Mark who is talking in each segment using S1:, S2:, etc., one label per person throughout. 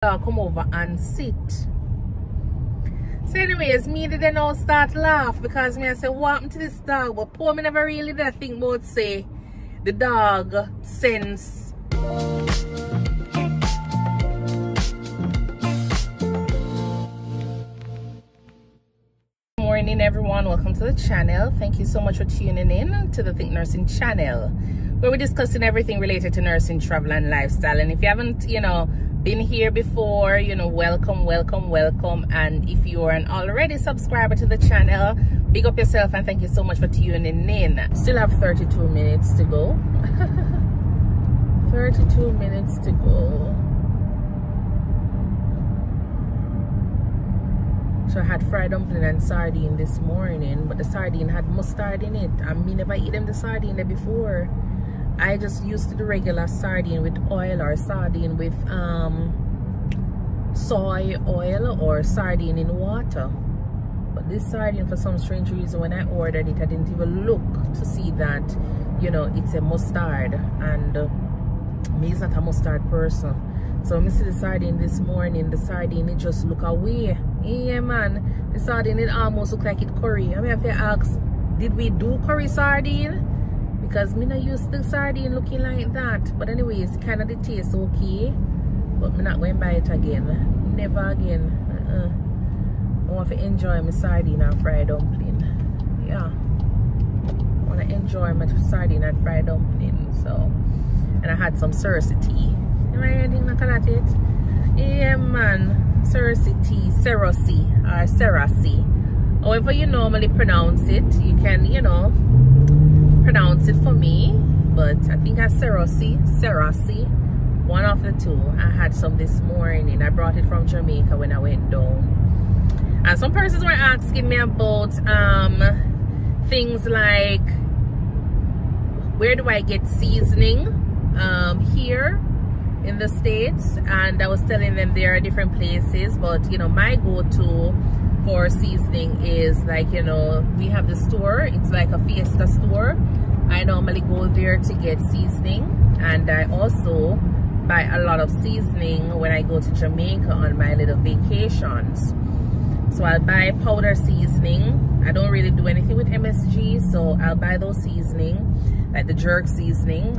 S1: Dog come over and sit. So anyways, me did then now start laugh because me I say what happened to this dog, but poor me never really did think about say the dog sense. Morning everyone, welcome to the channel. Thank you so much for tuning in to the Think Nursing channel, where we're discussing everything related to nursing, travel and lifestyle. And if you haven't been here before, welcome. And if you are an already subscriber to the channel, big up yourself and thank you so much for tuning in. Still have 32 minutes to go. 32 minutes to go. So I had fried dumpling and sardine this morning, but the sardine had mustard in it, and me never eat them the sardine there before. I just used the regular sardine with oil, or sardine with soy oil, or sardine in water. But this sardine, for some strange reason, when I ordered it, I didn't even look to see that it's a mustard, and me is not a mustard person. So when I see the sardine this morning, the sardine it just look away. Yeah man, the sardine it almost look like it curry. I mean, if you ask, did we do curry sardine? Because me not used the sardine looking like that. But anyways, kind of the taste okay, but me not going to buy it again. Never again. I want to enjoy my sardine and fried dumpling. Yeah, I want to enjoy my sardine and fried dumpling. So, and I had some Cersei tea. You anything like that it? Yeah man, Cersei tea, Cersei or Cersei. However you normally pronounce it, you can pronounce it for me, but I think I Cersei, one of the two. I had some this morning. I brought it from Jamaica when I went down. And some persons were asking me about things like, where do I get seasoning here in the States? And I was telling them there are different places, but my go-to for seasoning is like, we have the store, it's like a Fiesta store. I normally go there to get seasoning, and I also buy a lot of seasoning when I go to Jamaica on my little vacations. So I'll buy powder seasoning. I don't really do anything with MSG, so I'll buy those seasoning, like the jerk seasoning.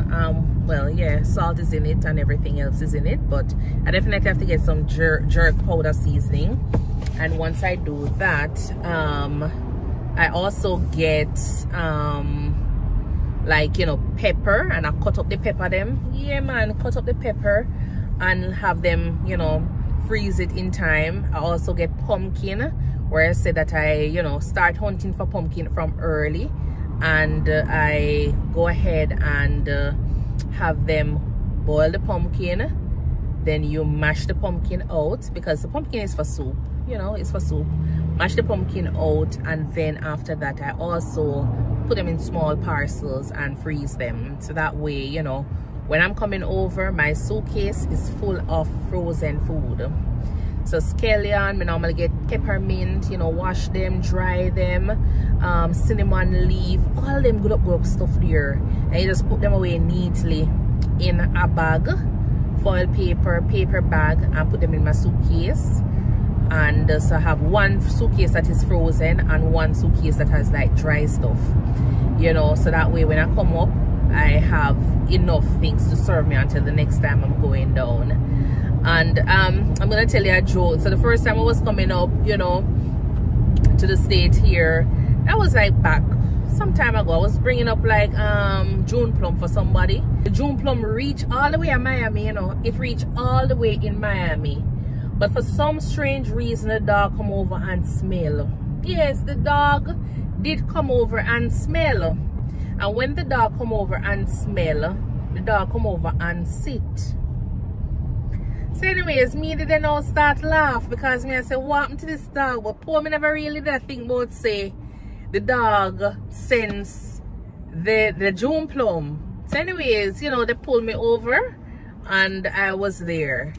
S1: Well, yeah, salt is in it and everything else is in it, but I definitely have to get some jerk powder seasoning. And once I do that, I also get like pepper, and I cut up the pepper them. Yeah man, cut up the pepper and have them freeze it in time. I also get pumpkin, where I said that I start hunting for pumpkin from early, and I go ahead and have them boil the pumpkin. Then you mash the pumpkin out, because the pumpkin is for soup, it's for soup. Mash the pumpkin out, and then after that I also put them in small parcels and freeze them, so that way when I'm coming over, my suitcase is full of frozen food. So scallion, we normally get peppermint, wash them, dry them, cinnamon leaf, all them good up stuff there, and you just put them away neatly in a bag, foil paper bag, and put them in my suitcase. And so I have one suitcase that is frozen and one suitcase that has like dry stuff, so that way when I come up, I have enough things to serve me until the next time I'm going down. And I'm gonna tell you a joke. So the first time I was coming up to the States here, that was like back some time ago. I was bringing up like June plum for somebody. The June plum reached all the way in Miami, it reached all the way in Miami. But for some strange reason, the dog come over and smell. Yes, the dog did come over and smell. And when the dog come over and smell, the dog come over and sit. So anyways, me did then now start laugh, because me I say what happened to this dog, but poor me never really did think about say the dog sense the June plum. So anyways, they pulled me over and I was there.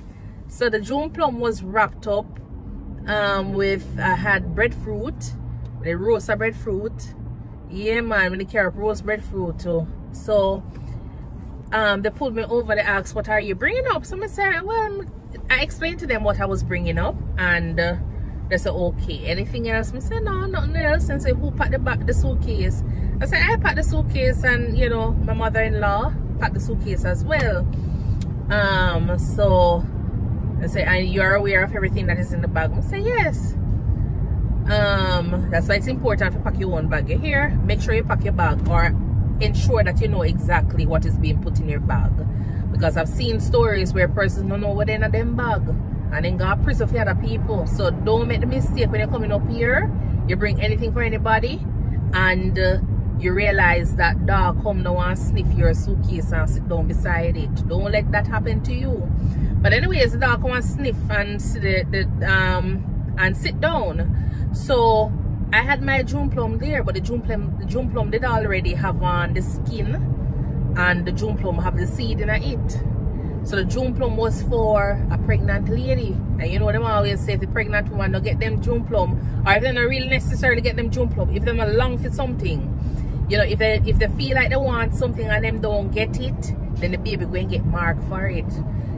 S1: So the June plum was wrapped up with, I had breadfruit, the roasted breadfruit. Yeah man, when they carry up roast breadfruit too. So they pulled me over, they asked, what are you bringing up? So I said, well, I explained to them what I was bringing up, and they said, okay, anything else? I said, no, nothing else. And say, who packed the suitcase? I said, I packed the suitcase, and you know, my mother-in-law packed the suitcase as well. So I say, and you're aware of everything that is in the bag? I say, yes. That's why it's important to pack your own bag. Here, make sure you pack your bag, or ensure that you know exactly what is being put in your bag, because I've seen stories where persons don't know what's in them bag and then got prison for other people. So don't make the mistake when you're coming up here, you bring anything for anybody, and you realize that dog come now and sniff your suitcase and sit down beside it. Don't let that happen to you. But anyways, the dog come and sniff and sit down. So I had my June plum there, but the June plum did already have on the skin, and the June plum have the seed in it. So the June plum was for a pregnant lady. And you know them always say, if the pregnant woman don't get them June plum, or if they don't really necessarily get them June plum, if they don't long for something, you know, if they feel like they want something and them don't get it, then the baby going to get marked for it.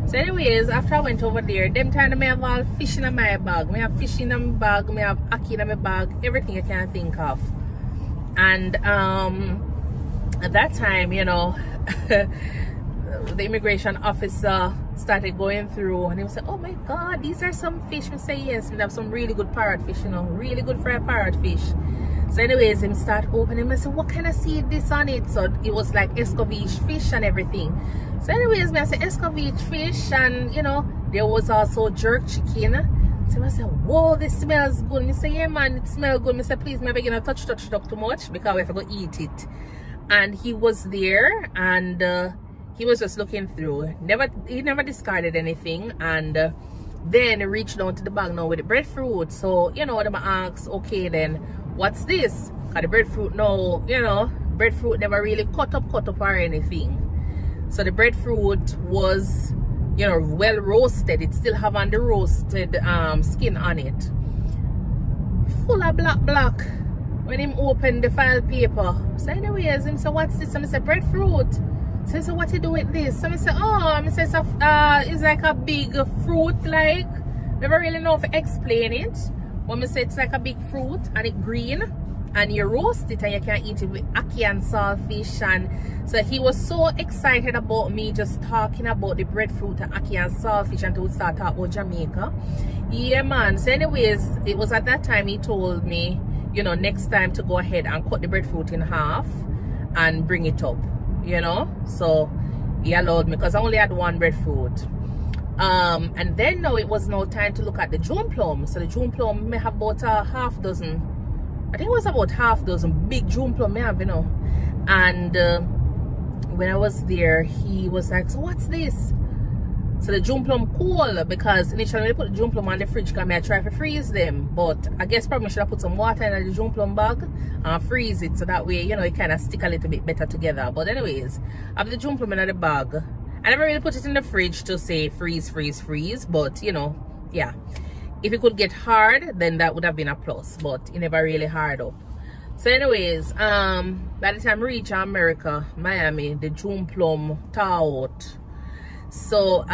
S1: So anyways, after I went over there, them time I have all fish in my bag. I have fish in my bag, I have ackee in my bag, everything you can think of. And at that time, you know, the immigration officer started going through, and he was like, oh my god, these are some fish. I say yes, and have some really good parrotfish, you know, really good for a parrotfish. So anyways, him start opening and said, what kind of seed this on it? So it was like escovitch fish and everything. So anyways, I said escovitch fish, and you know, there was also jerk chicken. So I said, whoa, this smells good. I said, yeah man, it smells good. I said, please, maybe you know, touch it up too much, because we have to go eat it. And he was there, and he was just looking through. He never discarded anything. And then he reached down to the bag now with the breadfruit. So you know, them asked, okay then, what's this? Because the breadfruit now, you know, breadfruit never really cut up or anything. So the breadfruit was, you know, well roasted. It still have on the roasted skin on it. Full of black. When him opened the file paper. So anyways, him said, what's this? And I said, breadfruit. So I said, what you do with this? So I said, oh, I said, it's like a big fruit, like. Never really know if to explain it. But I said, it's like a big fruit, and it's green. And you roast it, and you can eat it with ackee and saltfish. And so he was so excited about me just talking about the breadfruit and ackee and saltfish until we start talking about Jamaica. Yeah, man. So anyways, it was at that time he told me, you know, next time to go ahead and cut the breadfruit in half and bring it up, you know. So he allowed me, because I only had one breadfruit. And then now it was now time to look at the June plum. So the June plum may have about a half dozen. I think it was about half dozen big June plum may have, you know. And when I was there, he was like, so what's this? So the June plum cool, because initially when I put the June plum on the fridge, because I try to freeze them. But I guess probably should have put some water in the June plum bag and freeze it, so that way, you know, it kind of stick a little bit better together. But anyways, I have the June plum in the bag. I never really put it in the fridge to say freeze, but you know, yeah. If it could get hard, then that would have been a plus, but it never really hard up. So anyways, by the time I reached America, Miami, the June plum thaw out. So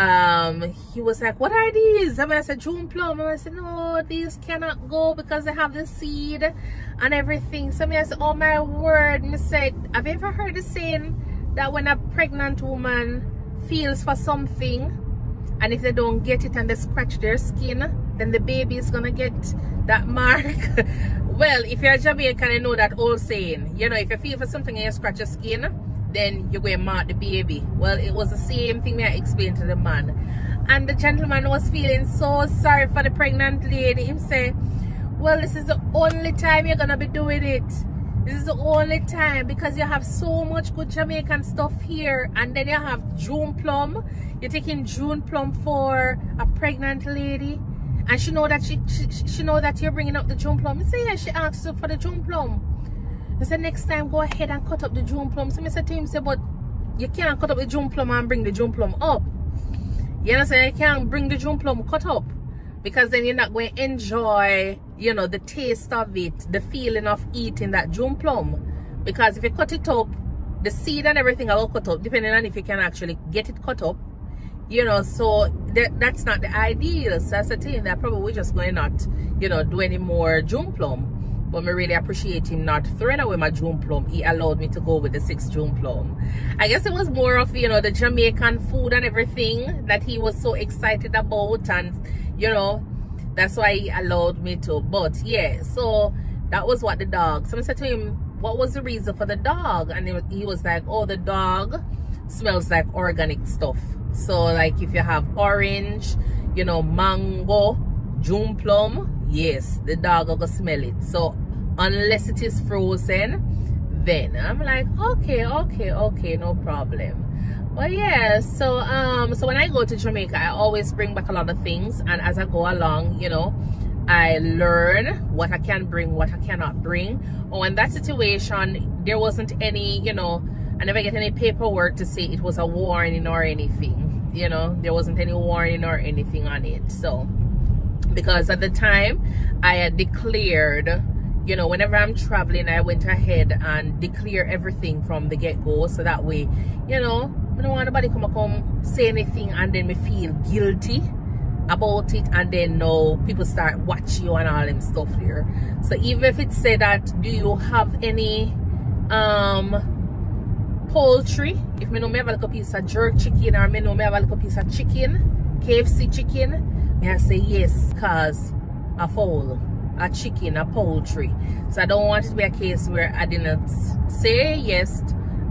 S1: he was like, what are these? I said, June plum. And I said, no, these cannot go because they have the seed and everything. So I said, oh my word. I said, have you ever heard the saying that when a pregnant woman feels for something, and if they don't get it and they scratch their skin, then the baby is gonna get that mark? Well, if you're Jamaican, you know that old saying, you know, if you feel for something and you scratch your skin, then you're going to mark the baby. Well, it was the same thing I explained to the man, and the gentleman was feeling so sorry for the pregnant lady. He said, well, this is the only time you're gonna be doing it. This is the only time, because you have so much good Jamaican stuff here, and then you have June plum. You're taking June plum for a pregnant lady, and she know that she know that you're bringing up the June plum. I say, yeah, she asked you for the June plum. I said, next time go ahead and cut up the June plum. So I said to him, say, but you can't cut up the June plum and bring the June plum up. You know, so you can't bring the June plum cut up, because then you're not going to enjoy, you know, the taste of it, the feeling of eating that June plum. Because if you cut it up, the seed and everything will cut up, depending on if you can actually get it cut up. you know, so that's not the ideal. So that's the thing, that probably we're just going not, you know, do any more June plum. But I really appreciate him not throwing away my June plum. He allowed me to go with the 6th June plum. I guess it was more of, you know, the Jamaican food and everything that he was so excited about, and you know, that's why he allowed me to. But yeah, so that was what the dog. So I said to him, what was the reason for the dog? And he was like, oh, the dog smells like organic stuff. So like if you have orange, you know, mango, June plum, yes, the dog will go smell it. So unless it is frozen, then I'm like, okay, no problem. But yeah, so so when I go to Jamaica, I always bring back a lot of things, and as I go along, you know, I learn what I can bring, what I cannot bring. Oh, in that situation, there wasn't any, you know, I never get any paperwork to say it was a warning or anything. You know, there wasn't any warning or anything on it. So because at the time I had declared, you know, whenever I'm traveling, I went ahead and declare everything from the get-go, so that way, you know, I don't want nobody come say anything and then me feel guilty about it, and then no, people start watching you and all them stuff there. So even if it say that, do you have any poultry, if me know me have a little piece of jerk chicken, or me know me have a little piece of chicken, KFC chicken, I say yes, cause a fowl, a chicken, a poultry. So I don't want it to be a case where I didn't say yes,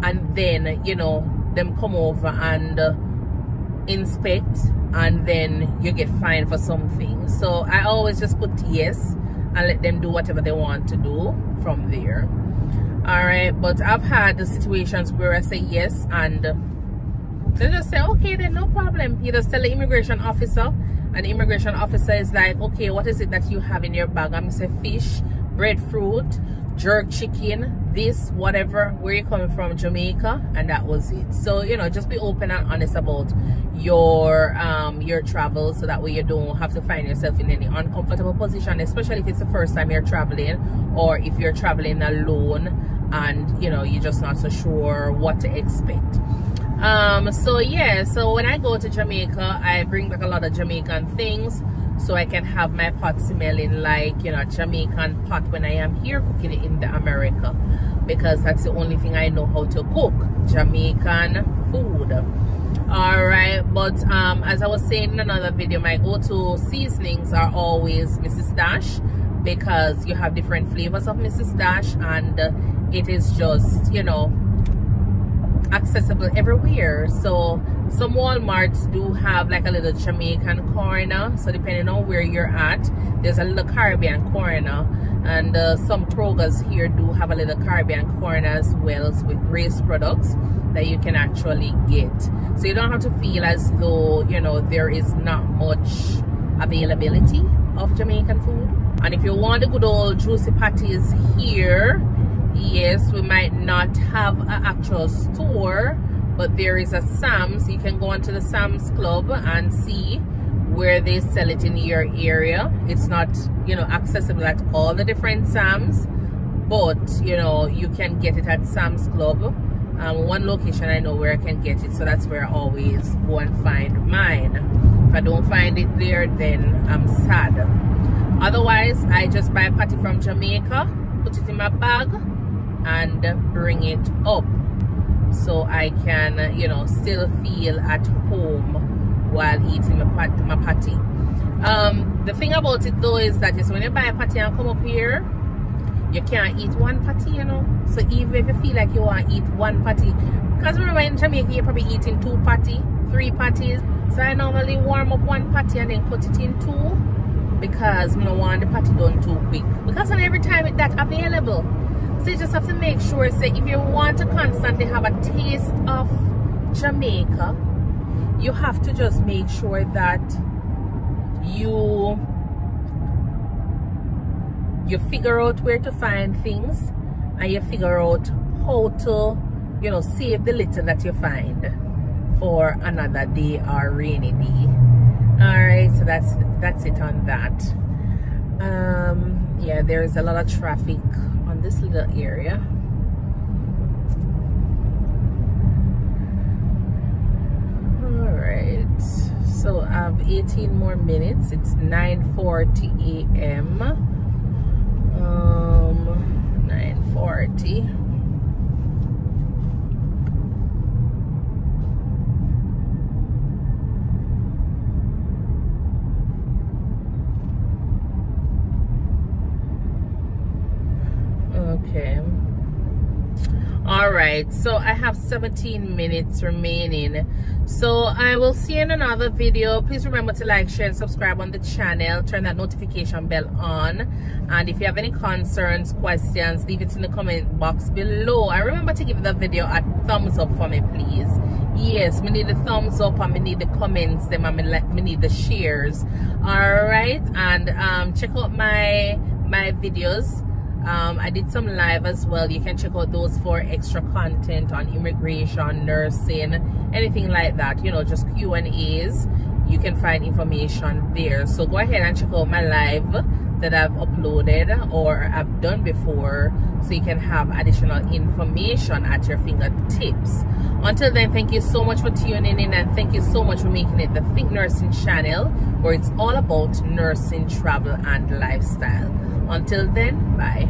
S1: and then, you know, them come over and inspect, and then you get fined for something. So I always just put yes and let them do whatever they want to do from there. All right, but I've had the situations where I say yes, and they just say, okay, then no problem. You just tell the immigration officer, and the immigration officer is like, okay, what is it that you have in your bag? I'm gonna say fish, breadfruit, jerk chicken, this, whatever, where you coming from, Jamaica, and that was it. So, you know, just be open and honest about your travel, so that way you don't have to find yourself in any uncomfortable position, especially if it's the first time you're traveling, or if you're traveling alone and, you know, you're just not so sure what to expect. So yeah, so when I go to Jamaica, I bring back a lot of Jamaican things, so I can have my pot smelling like, you know, Jamaican pot when I am here cooking it in the America, because that's the only thing I know how to cook, Jamaican food. All right, but as I was saying in another video, my go-to seasonings are always Mrs. Dash, because you have different flavors of Mrs. Dash, and it is just, you know, accessible everywhere. So some Walmarts do have like a little Jamaican corner, so depending on where you're at, there's a little Caribbean corner, and some Kroger's here do have a little Caribbean corner as well, with Grace products that you can actually get, so you don't have to feel as though, you know, there is not much availability of Jamaican food. And if you want the good old juicy patties here, yes, we might not have an actual store, but there is a Sam's. You can go onto the Sam's Club and see where they sell it in your area. It's not, you know, accessible at all the different Sam's, but, you know, you can get it at Sam's Club. One location I know where I can get it, so that's where I always go and find mine. If I don't find it there, then I'm sad. Otherwise, I just buy patty from Jamaica, put it in my bag, and bring it up, so I can, you know, still feel at home while eating my patty. The thing about it though is that when you buy a patty and come up here, you can't eat one patty, you know. So even if you feel like you want to eat one patty, because remember in Jamaica you're probably eating 2 patty, 3 patties, so I normally warm up 1 patty and then cut it in 2, because I don't want the patty done too quick, because not every time it's that available. So you just have to make sure, say, if you want to constantly have a taste of Jamaica, you have to just make sure that you figure out where to find things, and you figure out how to, you know, save the little that you find for another day or rainy day. All right, so that's it on that. Yeah, there's a lot of traffic on this little area. All right, so I have 18 more minutes. It's 9:40 a.m. 9:40. Okay. All right, so I have 17 minutes remaining, so I will see you in another video. Please remember to like, share, and subscribe on the channel. Turn that notification bell on, and if you have any concerns, questions, leave it in the comment box below. And remember to give the video a thumbs up for me, please. Yes, we need the thumbs up, and we need the comments, them, and we need the shares. All right, and check out my videos. I did some live as well. You can check out those for extra content on immigration, nursing, anything like that, you know, just Q&As. You can find information there, so go ahead and check out my live that I've uploaded or I've done before, so you can have additional information at your fingertips. Until then, thank you so much for tuning in, and thank you so much for making it the Think Nursing channel, where it's all about nursing, travel, and lifestyle. Until then, bye.